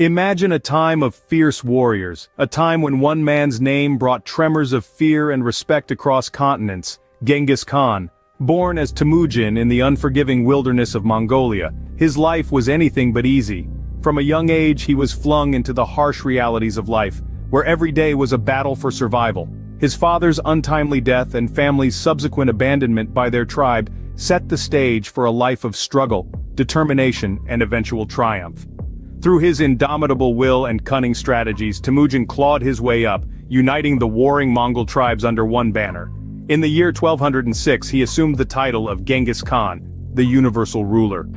Imagine a time of fierce warriors, a time when one man's name brought tremors of fear and respect across continents. Genghis Khan. Born as Temujin in the unforgiving wilderness of Mongolia, his life was anything but easy. From a young age he was flung into the harsh realities of life, where every day was a battle for survival. His father's untimely death and family's subsequent abandonment by their tribe set the stage for a life of struggle, determination, and eventual triumph. Through his indomitable will and cunning strategies, Temujin clawed his way up, uniting the warring Mongol tribes under one banner. In the year 1206 he assumed the title of Genghis Khan, the universal ruler.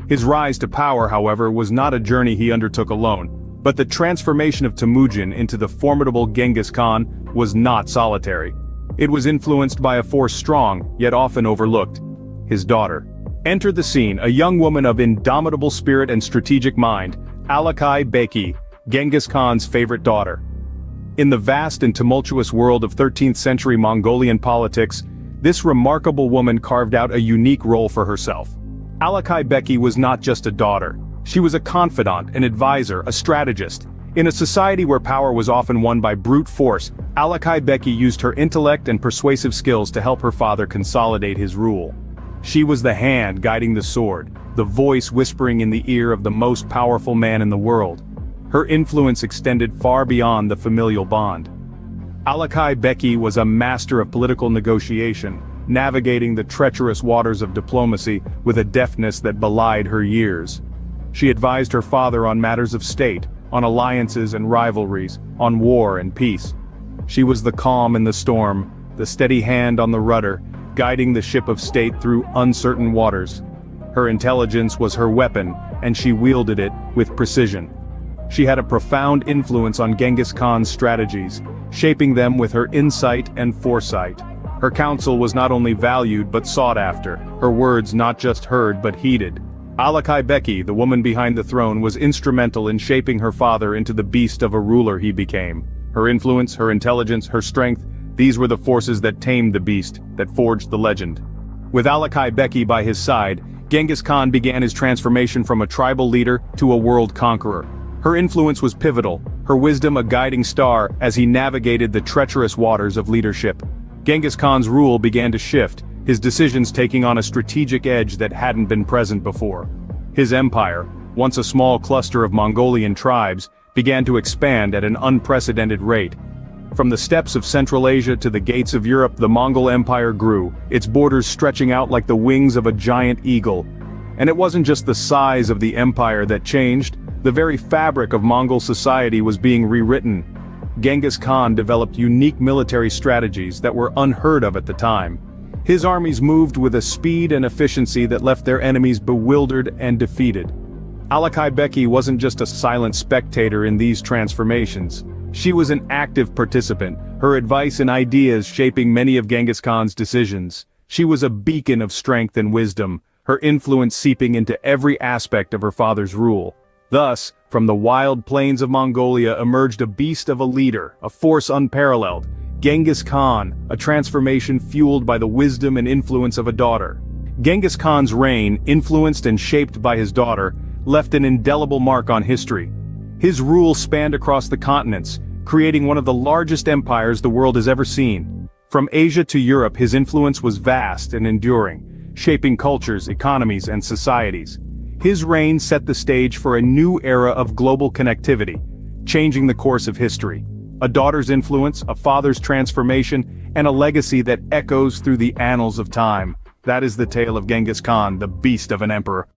His rise to power, however, was not a journey he undertook alone, but the transformation of Temujin into the formidable Genghis Khan was not solitary. It was influenced by a force strong, yet often overlooked: his daughter. Entered the scene a young woman of indomitable spirit and strategic mind, Alakai Beki, Genghis Khan's favorite daughter. In the vast and tumultuous world of 13th-century Mongolian politics, this remarkable woman carved out a unique role for herself. Alakai Beki was not just a daughter. She was a confidant, an advisor, a strategist. In a society where power was often won by brute force, Alakai Beki used her intellect and persuasive skills to help her father consolidate his rule. She was the hand guiding the sword, the voice whispering in the ear of the most powerful man in the world. Her influence extended far beyond the familial bond. Alakai Beki was a master of political negotiation, navigating the treacherous waters of diplomacy with a deftness that belied her years. She advised her father on matters of state, on alliances and rivalries, on war and peace. She was the calm in the storm, the steady hand on the rudder, guiding the ship of state through uncertain waters. Her intelligence was her weapon, and she wielded it with precision. She had a profound influence on Genghis Khan's strategies, shaping them with her insight and foresight. Her counsel was not only valued but sought after, her words not just heard but heeded. Alakai Beki, the woman behind the throne, was instrumental in shaping her father into the beast of a ruler he became. Her influence, her intelligence, her strength, these were the forces that tamed the beast, that forged the legend. With Alakai Beki by his side, Genghis Khan began his transformation from a tribal leader to a world conqueror. Her influence was pivotal, her wisdom a guiding star as he navigated the treacherous waters of leadership. Genghis Khan's rule began to shift, his decisions taking on a strategic edge that hadn't been present before. His empire, once a small cluster of Mongolian tribes, began to expand at an unprecedented rate. From the steppes of Central Asia to the gates of Europe, the Mongol Empire grew, its borders stretching out like the wings of a giant eagle. And it wasn't just the size of the empire that changed, the very fabric of Mongol society was being rewritten. Genghis Khan developed unique military strategies that were unheard of at the time. His armies moved with a speed and efficiency that left their enemies bewildered and defeated. Alakai Beki wasn't just a silent spectator in these transformations. She was an active participant, her advice and ideas shaping many of Genghis Khan's decisions. She was a beacon of strength and wisdom, her influence seeping into every aspect of her father's rule. Thus, from the wild plains of Mongolia emerged a beast of a leader, a force unparalleled. Genghis Khan, a transformation fueled by the wisdom and influence of a daughter. Genghis Khan's reign, influenced and shaped by his daughter, left an indelible mark on history. His rule spanned across the continents, creating one of the largest empires the world has ever seen. From Asia to Europe, his influence was vast and enduring, shaping cultures, economies, and societies. His reign set the stage for a new era of global connectivity, changing the course of history. A daughter's influence, a father's transformation, and a legacy that echoes through the annals of time. That is the tale of Genghis Khan, the beast of an emperor.